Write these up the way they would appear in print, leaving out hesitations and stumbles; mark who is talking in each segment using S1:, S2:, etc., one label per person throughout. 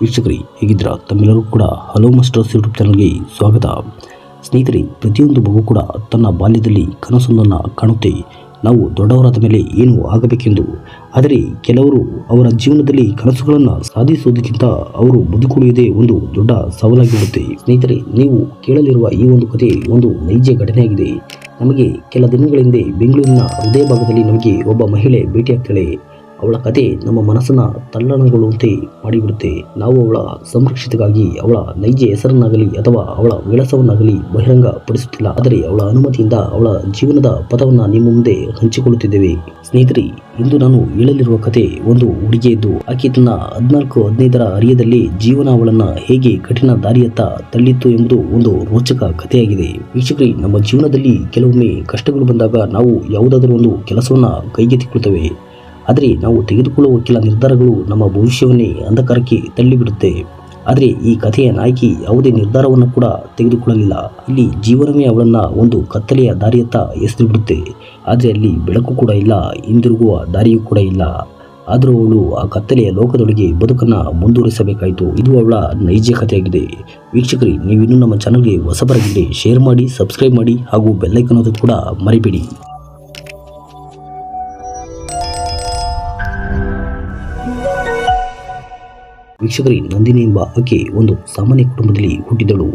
S1: ವೀಕ್ಷಕರೇ, ಹೇಗಿದ್ದೀರಾ? ತಮ್ಮೆಲ್ಲರೂ ಕೂಡ ಹಲೋ ಮಾಸ್ಟರ್ಸ್ ಯೂಟ್ಯೂಬ್ ಚಾನಲ್ಗೆ ಸ್ವಾಗತ. ಸ್ನೇಹಿತರೆ, ಪ್ರತಿಯೊಂದು ಮಗು ಕೂಡ ತನ್ನ ಬಾಲ್ಯದಲ್ಲಿ ಕನಸೊಂದನ್ನು ಕಾಣುತ್ತೆ, ನಾವು ದೊಡ್ಡವರಾದ ಮೇಲೆ ಏನು ಆಗಬೇಕೆಂದು. ಆದರೆ ಕೆಲವರು ಅವರ ಜೀವನದಲ್ಲಿ ಕನಸುಗಳನ್ನು ಸಾಧಿಸುವುದಕ್ಕಿಂತ ಅವರು ಬದುಕುಳಿಯುವುದೇ ಒಂದು ದೊಡ್ಡ ಸವಾಲಾಗಿರುತ್ತೆ. ಸ್ನೇಹಿತರೆ, ನೀವು ಕೇಳಲಿರುವ ಈ ಒಂದು ಕಥೆ ಒಂದು ನೈಜ ಘಟನೆಯಾಗಿದೆ. ನಮಗೆ ಕೆಲ ದಿನಗಳ ಹಿಂದೆ ಬೆಂಗಳೂರಿನ ಹೃದಯ ಭಾಗದಲ್ಲಿ ನಮಗೆ ಒಬ್ಬ ಮಹಿಳೆ ಭೇಟಿಯಾಗ್ತಾಳೆ. ಅವಳ ಕತೆ ನಮ್ಮ ಮನಸ್ಸನ್ನು ತಲ್ಲಣಗೊಳ್ಳುವಂತೆ ಮಾಡಿಬಿಡುತ್ತೆ. ನಾವು ಅವಳ ಸಂರಕ್ಷತೆಗಾಗಿ ಅವಳ ನೈಜ ಹೆಸರನ್ನಾಗಲಿ ಅಥವಾ ಅವಳ ವಿಳಾಸವನ್ನಾಗಲಿ ಬಹಿರಂಗ ಪಡಿಸುತ್ತಿಲ್ಲ, ಆದರೆ ಅವಳ ಅನುಮತಿಯಿಂದ ಅವಳ ಜೀವನದ ಪಥವನ್ನು ನಿಮ್ಮ ಮುಂದೆ ಹಂಚಿಕೊಳ್ಳುತ್ತಿದ್ದೇವೆ. ಸ್ನೇಹಿತರೆ, ಇಂದು ನಾನು ಹೇಳಲಿರುವ ಕತೆ ಒಂದು ಹುಡುಗಿಯದ್ದು. ಆಕೆ ತನ್ನ 14-15ರ ಹರಿಯದಲ್ಲಿ ಜೀವನ ಅವಳನ್ನು ಹೇಗೆ ಕಠಿಣ ದಾರಿಯತ್ತ ತಳ್ಳಿತ್ತು ಎಂಬುದು ಒಂದು ರೋಚಕ ಕಥೆಯಾಗಿದೆ. ವೀಕ್ಷಕರೇ, ನಮ್ಮ ಜೀವನದಲ್ಲಿ ಕೆಲವೊಮ್ಮೆ ಕಷ್ಟಗಳು ಬಂದಾಗ ನಾವು ಯಾವುದಾದರೂ ಒಂದು ಕೆಲಸವನ್ನು ಕೈಗೆತ್ತಿಕೊಳ್ಳುತ್ತೇವೆ. ಆದರೆ ನಾವು ತೆಗೆದುಕೊಳ್ಳುವ ಕೆಲ ನಿರ್ಧಾರಗಳು ನಮ್ಮ ಭವಿಷ್ಯವನ್ನೇ ಅಂಧಕಾರಕ್ಕೆ ತಳ್ಳಿಬಿಡುತ್ತೆ. ಆದರೆ ಈ ಕಥೆಯ ನಾಯಕಿ ಯಾವುದೇ ನಿರ್ಧಾರವನ್ನು ಕೂಡ ತೆಗೆದುಕೊಳ್ಳಲಿಲ್ಲ. ಇಲ್ಲಿ ಜೀವನವೇ ಅವಳನ್ನು ಒಂದು ಕತ್ತಲೆಯ ದಾರಿಯತ್ತ ಎಸೆದುಬಿಡುತ್ತೆ. ಆದರೆ ಅಲ್ಲಿ ಬೆಳಕು ಕೂಡ ಇಲ್ಲ, ಹಿಂದಿರುಗುವ ದಾರಿಯೂ ಕೂಡ ಇಲ್ಲ. ಆದರೂ ಅವಳು ಆ ಕತ್ತಲೆಯ ಲೋಕದೊಳಗೆ ಬದುಕನ್ನು ಮುಂದುವರಿಸಬೇಕಾಯಿತು. ಇದು ಅವಳ ನೈಜ ಕಥೆಯಾಗಿದೆ. ವೀಕ್ಷಕರೇ, ನೀವಿನ್ನೂ ನಮ್ಮ ಚಾನಲ್ಗೆ ಹೊಸಬರಾಗಿದ್ದರೆ ಶೇರ್ ಮಾಡಿ, ಸಬ್ಸ್ಕ್ರೈಬ್ ಮಾಡಿ ಹಾಗೂ ಬೆಲ್ಲೈಕನ್ ಒತ್ತೋದು ಕೂಡ ಮರಿಬೇಡಿ. ವೀಕ್ಷಕರೇ, ನಂದಿನಿ ಎಂಬ ಆಕೆ ಒಂದು ಸಾಮಾನ್ಯ ಕುಟುಂಬದಲ್ಲಿ ಹುಟ್ಟಿದಳು.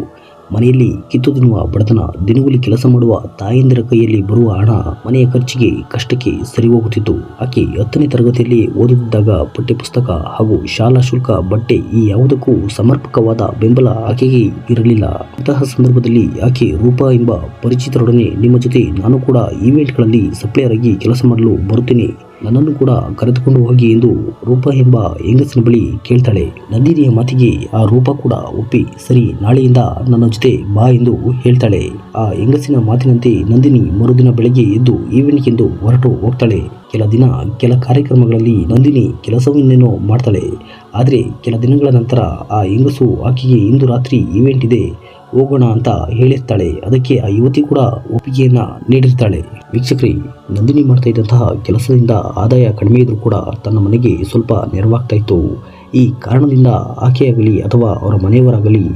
S1: ಮನೆಯಲ್ಲಿ ಕಿತ್ತು ತಿನ್ನುವ ಬಡತನ, ದಿನಗೂಲಿ ಕೆಲಸ ಮಾಡುವ ತಾಯಂದಿರ ಕೈಯಲ್ಲಿ ಬರುವ ಹಣ ಮನೆಯ ಖರ್ಚಿಗೆ ಕಷ್ಟಕ್ಕೆ ಸರಿ ಹೋಗುತ್ತಿತ್ತು. ಆಕೆ 10ನೇ ತರಗತಿಯಲ್ಲಿ ಓದುತ್ತಿದ್ದಾಗ ಪಠ್ಯ ಪುಸ್ತಕ ಹಾಗೂ ಶಾಲಾ ಶುಲ್ಕ, ಬಟ್ಟೆ ಈ ಯಾವುದಕ್ಕೂ ಸಮರ್ಪಕವಾದ ಬೆಂಬಲ ಆಕೆಗೆ ಇರಲಿಲ್ಲ. ಇಂತಹ ಸಂದರ್ಭದಲ್ಲಿ ಆಕೆ ರೂಪಾ ಎಂಬ ಪರಿಚಿತರೊಡನೆ, ನಿಮ್ಮ ಜೊತೆ ನಾನು ಕೂಡ ಈವೆಂಟ್ಗಳಲ್ಲಿ ಸಪ್ಲೈಯರ್ ಆಗಿ ಕೆಲಸ ಮಾಡಲು ಬರುತ್ತೇನೆ, ನನ್ನನ್ನು ಕೂಡ ಕರೆದುಕೊಂಡು ಹೋಗಿ ಎಂದು ರೂಪಾ ಎಂಬ ಹೆಂಗಸಿನ ಬಳಿ ಕೇಳ್ತಾಳೆ. ನಂದಿನಿಯ ಮಾತಿಗೆ ಆ ರೂಪಾ ಕೂಡ ಒಪ್ಪಿ, ಸರಿ ನಾಳೆಯಿಂದ ನನ್ನ ಜೊತೆ ಬಾ ಎಂದು ಹೇಳ್ತಾಳೆ. ಆ ಹೆಂಗಸಿನ ಮಾತಿನಂತೆ ನಂದಿನಿ ಮರುದಿನ ಬೆಳಗ್ಗೆ ಎದ್ದು ಈವೆಂಟ್ಗೆಂದು ಹೊರಟು ಹೋಗ್ತಾಳೆ. ಕೆಲ ಕಾರ್ಯಕ್ರಮಗಳಲ್ಲಿ ನಂದಿನಿ ಕೆಲಸವನ್ನೇನೋ ಮಾಡ್ತಾಳೆ. ಆದರೆ ಕೆಲ ದಿನಗಳ ನಂತರ ಆ ಹೆಂಗಸು ಆಕೆಗೆ ಇಂದು ರಾತ್ರಿ ಈವೆಂಟ್ ಇದೆ, ಹೋಗೋಣ ಅಂತ ಹೇಳಿರ್ತಾಳೆ. ಅದಕ್ಕೆ ಆ ಯುವತಿ ಕೂಡ ಒಪ್ಪಿಗೆಯನ್ನ ನೀಡಿರ್ತಾಳೆ. ವೀಕ್ಷಕರೇ, ನಂದಿನಿ ಮಾಡ್ತಾ ಇದ್ದಂತಹ ಕೆಲಸದಿಂದ ಆದಾಯ ಕಡಿಮೆ ಇದ್ರೂ ಕೂಡ ತನ್ನ ಮನೆಗೆ ಸ್ವಲ್ಪ ನೆರವಾಗ್ತಾ ಇತ್ತು. ಈ ಕಾರಣದಿಂದ ಆಕೆಯಾಗಲಿ ಅಥವಾ ಅವರ ಮನೆಯವರಾಗಲಿ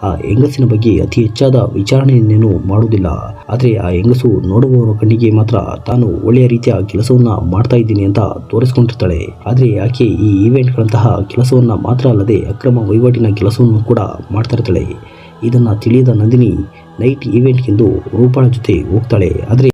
S1: ಆ ಹೆಂಗಸಿನ ಬಗ್ಗೆ ಅತಿ ಹೆಚ್ಚಾದ ವಿಚಾರಣೆಯನ್ನೇನು ಮಾಡುವುದಿಲ್ಲ. ಆದರೆ ಆ ಹೆಂಗಸು ನೋಡುವವರ ಕಣ್ಣಿಗೆ ಮಾತ್ರ ತಾನು ಒಳ್ಳೆಯ ರೀತಿಯ ಕೆಲಸವನ್ನ ಮಾಡ್ತಾ ಇದ್ದೀನಿ ಅಂತ ತೋರಿಸ್ಕೊಂಡಿರ್ತಾಳೆ. ಆದರೆ ಆಕೆ ಈ ಈವೆಂಟ್ಗಳಂತಹ ಕೆಲಸವನ್ನ ಮಾತ್ರ ಅಲ್ಲದೆ ಅಕ್ರಮ ವಹಿವಾಟಿನ ಕೆಲಸವನ್ನು ಕೂಡ ಮಾಡ್ತಾ ಇರ್ತಾಳೆ. ಇದನ್ನು ತಿಳಿಯದ ನಂದಿನಿ ನೈಟ್ ಈವೆಂಟ್ಗೆಂದು ರೂಪಾಳ ಜೊತೆ ಹೋಗ್ತಾಳೆ. ಆದರೆ